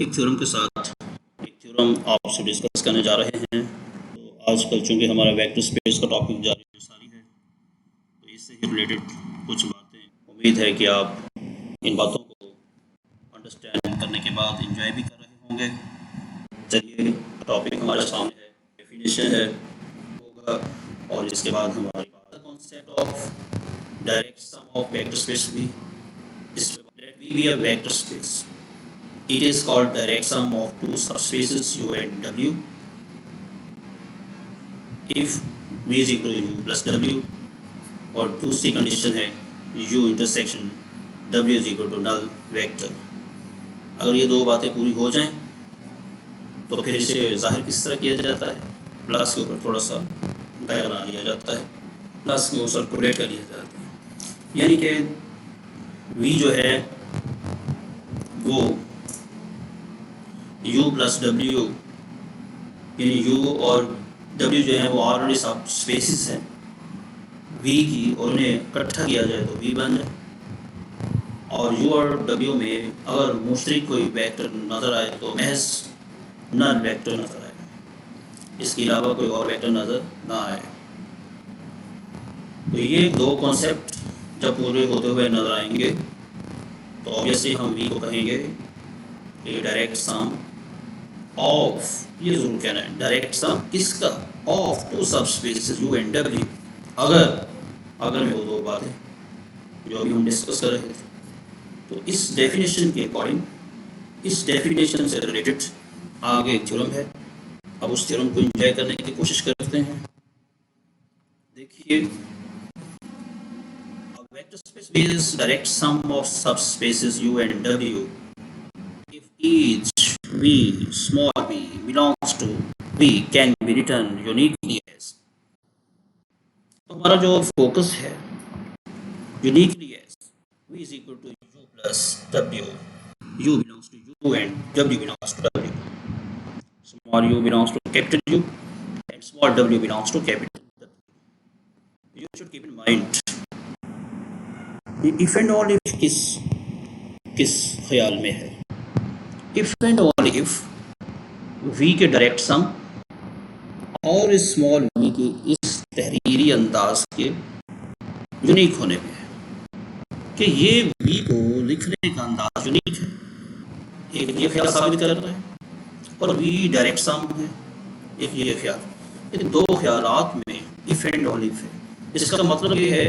एक थ्योरम के साथ एक थ्योरम आपसे डिस्कस करने जा रहे हैं। तो आजकल चूँकि हमारा वेक्टर स्पेस का टॉपिक जारी है, तो इससे ही रिलेटेड कुछ बातें उम्मीद है कि आप इन बातों को अंडरस्टैंड करने के बाद एंजॉय भी कर रहे होंगे। चलिए, टॉपिक हमारे सामने है, डेफिनेशन है होगा, और इसके बाद हमारी बात concept of direct sum of vector space भी be a vector space. It is called direct sum of two subspaces U and W. If V is equal to U plus W, और दूसरी कंडीशन है U intersection W is equal to null vector. अगर ये दो बातें पूरी हो जाएं तो फिर इसे जाहिर किस तरह किया जाता है? प्लस के ऊपर थोड़ा सा दायरा बना लिया जाता है, प्लस में सर्कुलेट कर लिया जाता है, यानी कि V जो है वो U प्लस W, यानी U और W जो है वो ऑलरेडी सब स्पेसिस हैं V की, और उन्हें इकट्ठा किया जाए तो V बन जाए। और U और W में अगर मुश्तरक कोई वेक्टर नज़र आए तो महज नल वेक्टर नज़र आए, इसके अलावा कोई और वेक्टर नज़र ना आए। तो ये दो कॉन्सेप्ट जब पूरे होते हुए नज़र आएंगे तो ऑब्वियसली हम V को कहेंगे ये डायरेक्ट सम ऑफ, ये जरूर कहना है, डायरेक्ट सम किसका? Of two subspaces U and W। अगर में वो दो बातें जो अभी हम डिस्कस कर रहे थे, तो इस डेफिनेशन के अकॉर्डिंग, इस डेफिनेशन से रिलेटेड आगे एक थ्योरम है। अब उस थ्योरम को एंजॉय करने की कोशिश करते हैं। देखिए, vector space is direct sum of subspaces U and W if each V small v belongs to V can be written uniquely as, तो हमारा जो फोकस है uniquely as V is equal to U plus W, U belongs to U and W belongs to W, small u belongs to capital U and small w belongs to capital W. You should keep in mind if and all if किस ख्याल में है? If and all if V के direct sum और small we के इस तहरीरी अंदाज के यूनिक होने में है कि ये वी को लिखने का अंदाज यूनिक है, एक ये ख्याल साबित कर रहा है, और वी डायरेक्ट सम है, एक ये ख्याल। इन दो ख्यालात में इफ एंड ऑल इफ है। इसका मतलब ये है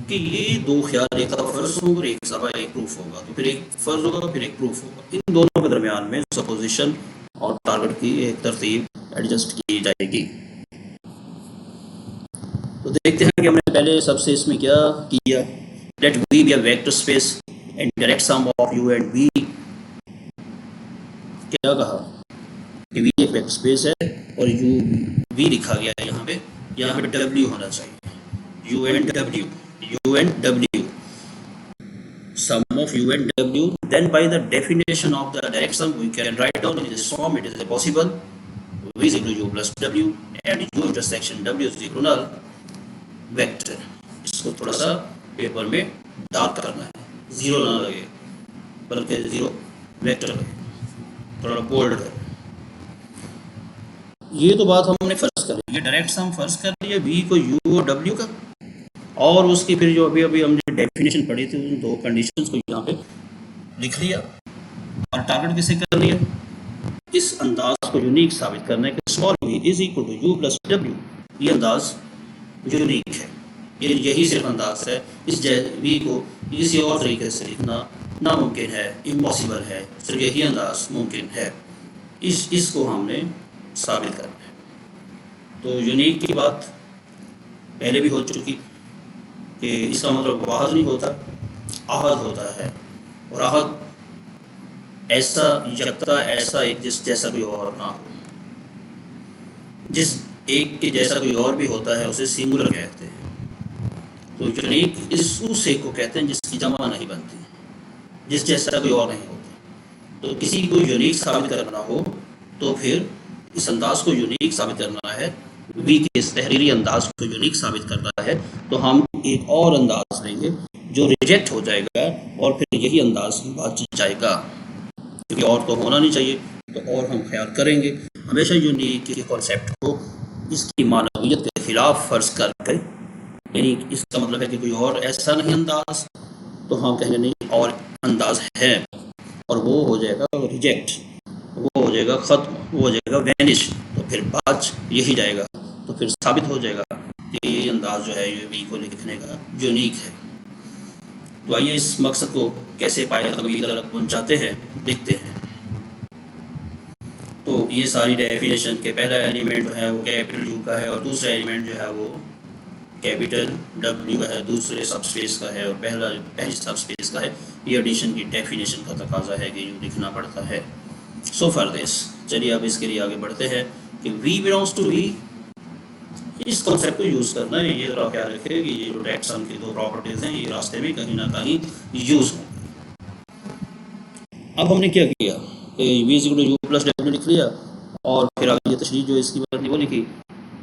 कि ये दो ख्याल एक दफ़ा फर्ज होगा, एक दफ़ा एक प्रूफ होगा, तो फिर एक फर्ज होगा फिर एक प्रूफ होगा। इन दोनों के दरमियान में सपोजिशन और टारगेट की एक तरतीब एडजस्ट की जाएगी। तो देखते हैं कि हमने पहले सबसे इसमें क्या किया। Let V be a vector space and direct sum of you and V. क्या कहा कि वी एक वेक्टर स्पेस है और यू वी लिखा गया है, यहाँ पे डब्ल्यू होना चाहिए, you and W, U and W, sum of U and W. Then by the definition of the direct sum we can write down in this form. It is possible V is equal to U plus W and U intersection W is equal to null vector. इसको थोड़ा सा paper में dark करना है, zero ना लगे बल्कि zero vector लगे, थोड़ा बोल्ड है। ये तो बात हमने फर्ज कर ली, ये डायरेक्ट सम फर्ज कर लिया V को U और W का, और उसकी फिर जो अभी हमने डेफिनेशन पढ़ी थी उन दो कंडीशंस को यहाँ पे लिख लिया, और टारगेट किसे कर लिया? इस अंदाज को यूनिक साबित करने के small v is equal to U plus W। ये अंदाज यूनिक है, यही सिर्फ अंदाज है। इस v को किसी और तरीके से लिखना नामुमकिन है, इम्पॉसिबल है, सिर्फ यही अंदाज मुमकिन है। इसको हमने साबित करना है। तो यूनिक की बात पहले भी हो चुकी कि इसका मतलब वाहद नहीं होता, आहद होता है, और आहद ऐसा यकता, ऐसा एक जिस जैसा कोई और ना हो। जिस एक के जैसा कोई और भी होता है उसे सिंगुलर कहते हैं। तो यूनिक उस एक को कहते हैं जिसकी जमा नहीं बनती, जिस जैसा कोई और नहीं होता। तो किसी को यूनिक साबित करना हो तो फिर इस अंदाज को यूनिक साबित करना है, वी के इस तहरीरी अंदाज को यूनिक साबित करना है, तो हम एक और अंदाज लेंगे जो रिजेक्ट हो जाएगा और फिर यही अंदाज बच जाएगा। क्योंकि और तो होना नहीं चाहिए, तो और हम ख्याल करेंगे। हमेशा यूनिक के कॉन्सेप्ट को इसकी मानवियत के खिलाफ फर्ज करके, यानी इसका मतलब है कि कोई और ऐसा नहीं अंदाज, तो हम कहेंगे नहीं और अंदाज है, और वो हो जाएगा रिजेक्ट, वो हो जाएगा ख़त्म, वो हो जाएगा वैनिश, तो फिर बात यही जाएगा, तो फिर साबित हो जाएगा कि ये अंदाज जो है ये वी को लिखने का यूनिक है। तो आइए इस मकसद को कैसे पाए तकमील तक पहुँचाते हैं, देखते हैं। तो ये सारी डेफिनेशन के पहला एलिमेंट जो है वो कैपिटल यू का है, और दूसरा एलिमेंट जो है वो कैपिटल डब्ल्यू का है, दूसरे सबस्पेस का है, और पहली सबस्पेस का है। ये एडिशन की डेफिनेशन का तकाजा है कि यू लिखना पड़ता है। सो फॉर दिस, चलिए अब इसके लिए आगे बढ़ते हैं कि वी बिलोंग्स टू वी, इस कॉन्सेप्ट को यूज़ करना है। ये जरा ख्याल रखें कि ये जो डायरेक्ट सम की दो प्रॉपर्टीज़ हैं ये रास्ते में कहीं ना कहीं यूज़ हों। अब हमने क्या किया कि we is equal to you plus W लिख लिया, और फिर आगे तशरीह जो इसकी बात वो लिखी,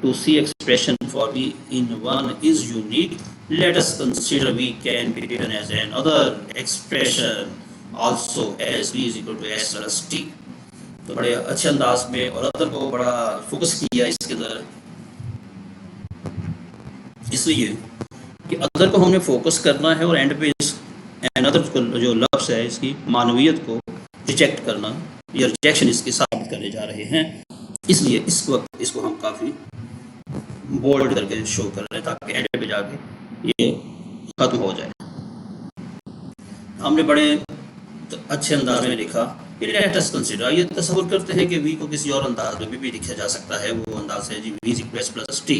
to see expression for V in one is unique, let us consider V can be written as an other expression also as V is equal to S plus T. तो बड़े अच्छे अंदाज में और अदर को बड़ा फोकस किया इसके अंदर, इसलिए कि अदर को हमने फोकस करना है और एंड पे इस अदर जो लफ्ज़ है इसकी मानवियत को रिजेक्ट करना या रिजेक्शन इसके साबित करने जा रहे हैं। इसलिए इस वक्त इसको हम काफ़ी बोल्ड करके शो कर रहे हैं ताकि एंड पे जाके ये ख़त्म हो जाए। हमने बड़े अच्छे अंदाज में लिखा कि लेट अस कंसीडर, ये तस्वर करते हैं कि वी को किसी और अंदाज में भी लिखा जा सकता है। वो अंदाज है G V is equal plus T,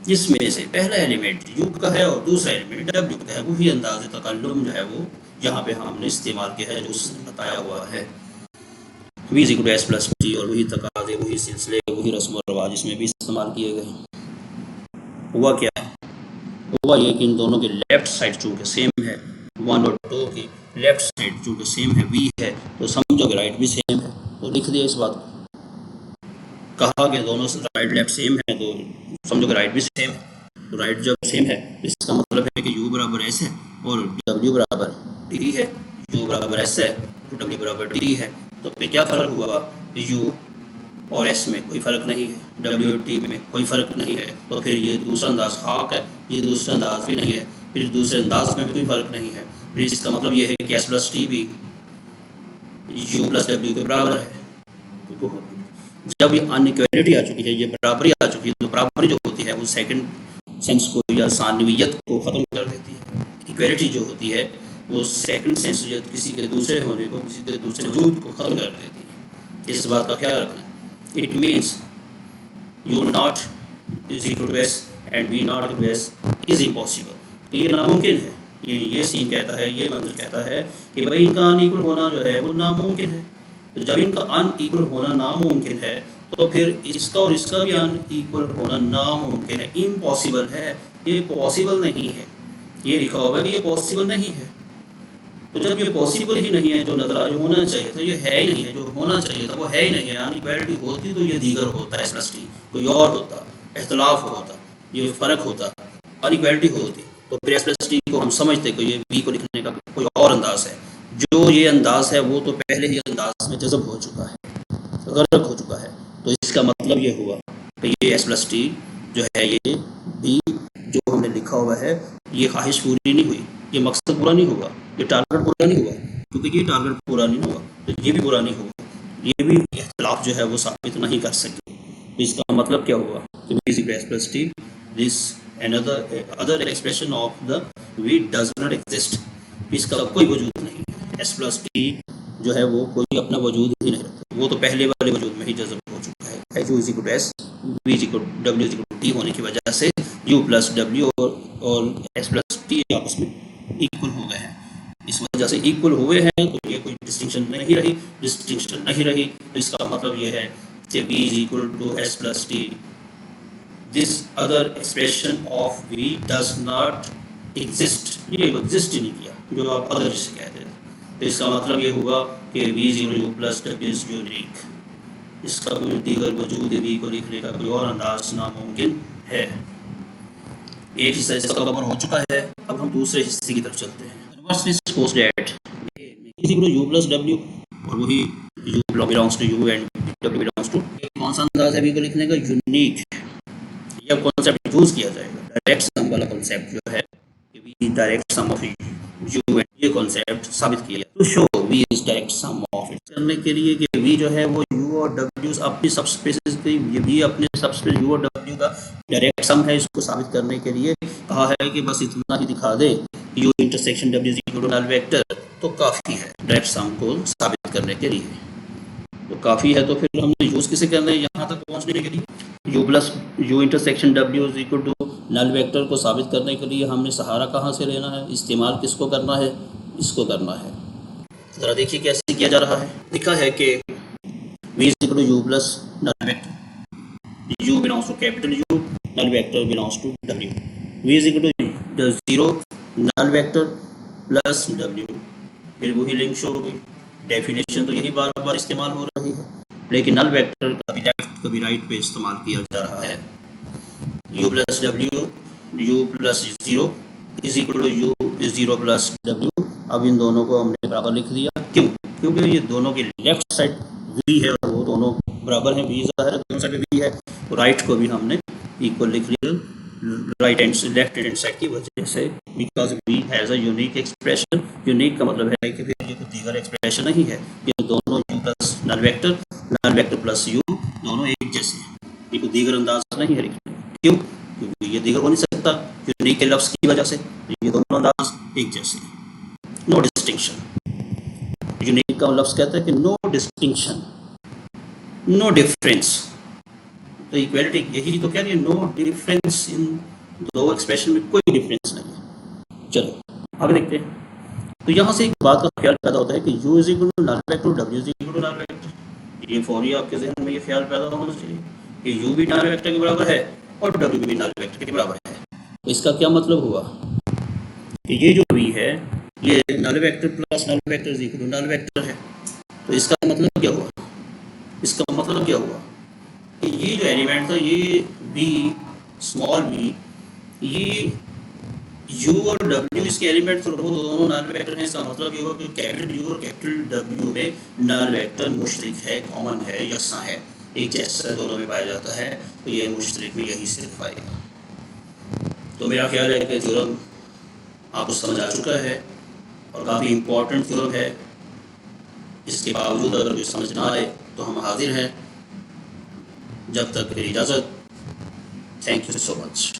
जिसमें से पहला एलिमेंट यू का है और दूसरा एलिमेंट डब्ल्यू का है। वही अंदाज तकल्लुम जो है वो यहाँ पे हमने इस्तेमाल किया है जो उसने बताया हुआ है, V is equal to S plus T, और वही तकाजे, वही सिलसिले, वही रस्म और रवाज इसमें भी इस्तेमाल किए गए। हुआ क्या है, हुआ ये कि इन दोनों की लेफ्ट साइड चूँकि सेम है, 1 और 2 की लेफ्ट साइड चूँकि सेम है, वी है, तो समझो कि राइट भी सेम है, तो लिख दिया इस बात को। कहा कि दोनों राइट लेफ्ट सेम है तो समझो कि राइट भी सेम है। तो राइट जब सेम है इसका मतलब है कि u बराबर s है और w बराबर d है। u बराबर s है तो w बराबर d है। तो फिर क्या फ़र्क हुआ, u और s में कोई फ़र्क नहीं है, w और t में कोई फ़र्क नहीं है। तो फिर ये दूसरा अंदाज खाक है, ये दूसरा अंदाज भी नहीं है, फिर दूसरे अंदाज में भी कोई फ़र्क नहीं है। फिर इसका मतलब ये है कि s प्लस टी भी u प्लस w के बराबर है। जब ये अनइक्वालिटी आ चुकी है, ये बराबरी आ चुकी है, तो बराबरी जो होती है वो सेकंड सेंस को या सानवियत को ख़त्म कर देती है। इक्वालिटी जो होती है वो सेकंड सेंस या किसी के दूसरे होने को, किसी के दूसरे वजूद को ख़त्म कर देती है। इस बात का ख्याल रखना। It means U not is equal to S and V not equal to S is impossible, ये नामुमकिन है। ये सीन कहता है, ये मंजर कहता है कि भाई इनका अनइक्वल होना जो है वो नामुमकिन है। तो जब इनका अनइक्वल होना नामुमकिन है तो फिर इसका और इसका भी अनइक्वल होना नामुमकिन है, इम्पॉसिबल है। ये पॉसिबल नहीं है, ये लिखा होगा कि ये पॉसिबल नहीं है। तो जब ये पॉसिबल ही नहीं है, जो नजर जो होना चाहिए तो ये है ही नहीं है, जो होना चाहिए था वो है ही नहीं है। अनइक्वालिटी होती तो ये दीगर होता, एस प्लस टी कोई और होता, इख्तलाफ होता, ये फ़र्क होता, अनइक्वालिटी होती, तो फिर एस प्लस टी को हम समझते कि ये वी को लिखने का कोई और अंदाज है। जो ये अंदाज है वो तो पहले ही अंदाज में जज़ब हो चुका है, गर्क हो चुका है। तो इसका मतलब ये हुआ कि ये एस प्लस टी जो है ये बी जो हमने लिखा हुआ है ये ख्वाहिश पूरी नहीं हुई, ये मकसद पूरा नहीं हुआ, ये टारगेट पूरा नहीं हुआ। क्योंकि ये टारगेट पूरा नहीं हुआ तो ये भी पूरा नहीं हुआ, ये भी इख्तिलाफ जो है वो साबित नहीं कर सके। तो इसका मतलब क्या हुआ कि S plus T this other expression of the V does not exist, इसका कोई वजूद नहीं। एस प्लस टी जो है वो कोई अपना वजूद ही नहीं रखता, वो तो पहले वाले वजूद में ही जज़ब हो चुका है। U is equal to s, v is equal डब्ल्यू इज इक्वल टू टी होने की वजह से यू प्लस डब्ल्यू और एस प्लस टी आपस में इक्वल हो गए हैं। इस वजह से इक्वल हुए हैं तो ये कोई डिस्टिंक्शन नहीं रही, डिस्टिंक्शन नहीं रही तो इसका मतलब ये है कि we is equal to S plus T, this other expression of v does not exist, ये एग्जिस्ट ही नहीं किया जो आप अदर जिसे कहते हैं। तो इसका मतलब ये हुआ कि we zero plus W is unique, इसका कोई दीगर वजूद वी को लिखने का कोई और अंदाज नामुमकिन है। एक हिस्सा इसका कवर हो चुका है, अब हम दूसरे हिस्से की तरफ चलते हैं। सपोज दैट यू प्लस डब्ल्यू और वही u belongs to u and डब्ल्यू बिलोंग्स टू। कौन सा अंदाज है वी को लिखने का? यूनिक। यह कॉन्सेप्ट यूज किया जाएगा, डायरेक्ट सम वाला कॉन्सेप्ट जो है कि v direct sum of you and, ये कॉन्सेप्ट साबित किया to show v is direct sum of it, करने के लिए कि वी जो है वो यू और डब्ल्यू अपनी सबस्पेसेस की, ये भी अपने सबस्पेस यू और डब्ल्यू का डायरेक्ट सम है। इसको साबित करने के लिए कहा है कि बस इतना ही दिखा दे, U intersection W is equal to null vector, तो काफ़ी है डायरेक्ट सम को साबित करने के लिए। तो काफ़ी है, तो फिर हमने यूज़ किसे करना है यहाँ तक पहुँचने के लिए? U plus u intersection W is equal to null vector को साबित करने के लिए हमने सहारा कहाँ से लेना है? इस्तेमाल किसको करना है? इसको करना है। ज़रा देखिए कैसे किया जा रहा है। लिखा है कि v is equal to you plus null vector, u belongs to capital U, null vector belongs to W। v is equal to 0 null vector plus W, फिर वही लिंक शो हो गई। डेफिनेशन तो यही बार बार इस्तेमाल हो रही है, लेकिन नल वेक्टर कभी लेफ्ट कभी राइट पे इस्तेमाल किया जा रहा है। u plus W, u plus 0 is equal to u is 0 plus W। अब इन दोनों को हमने बराबर लिख दिया। क्यों? क्योंकि ये दोनों की लेफ्ट साइड v है और वो दोनों बराबर हैं, v ज़ाहिर है दोनों साइड v है, तो राइट को भी हमने इक्वल लिख लिया राइट हैंड से लेफ्ट हैंड साइड की वजह से, because v has a unique expression. Unique का मतलब है कि फिर ये कोई दीगर एक्सप्रेशन नहीं है, ये दोनों u plus null vector plus u दोनों एक जैसे हैं, ये कोई दीगर अंदाज नहीं है लिखने। क्यों? क्योंकि ये दीगर हो नहीं सकता यूनिक के लफ्ज़ की वजह से, ये दोनों अंदाज एक जैसे हैं। नो डिस्टिंक्शन, यूनिक का लफ्ज़ कहता है कि नो डिस्टिंक्शन, नो डिफरेंस। तो इक्वलिटी यही तो कह रही है, नो डिफरेंस इन दो एक्सप्रेशन में कोई डिफरेंस नहीं है। चलो आगे देखते हैं। तो यहाँ से एक बात का ख्याल पैदा होता है कि u is equal to null vector, w is equal to null vector. ये फौरी आपके जहन में ये ख्याल पैदा होना चाहिए कि u भी नल वेक्टर के बराबर है और w भी नल वेक्टर के बराबर है। तो इसका क्या मतलब हुआ कि ये जो v है ये null vector plus null vector is equal to null vector है। तो इसका मतलब क्या हुआ? इसका मतलब क्या हुआ कि ये जो एलिमेंट था ये v स्मॉल v, ये u और w इसके एलिमेंट तो दोनों नल वेक्टर हैं। इसका मतलब ये हुआ कि कैपिटल U और कैपिटल W में नल वेक्टर मुश्तरक है, कॉमन है, यकसा है, एक जैसा दोनों में पाया जाता है। तो ये मुश्तरक भी यही से पाएगा। तो मेरा ख्याल है कि थ्योरम आपको समझ आ चुका है और काफ़ी इम्पोर्टेंट थ्योरम है। इसके बावजूद अगर कुछ समझ ना आए तो हम हाजिर हैं। जब तक मेरी इजाज़त, थैंक यू सो मच।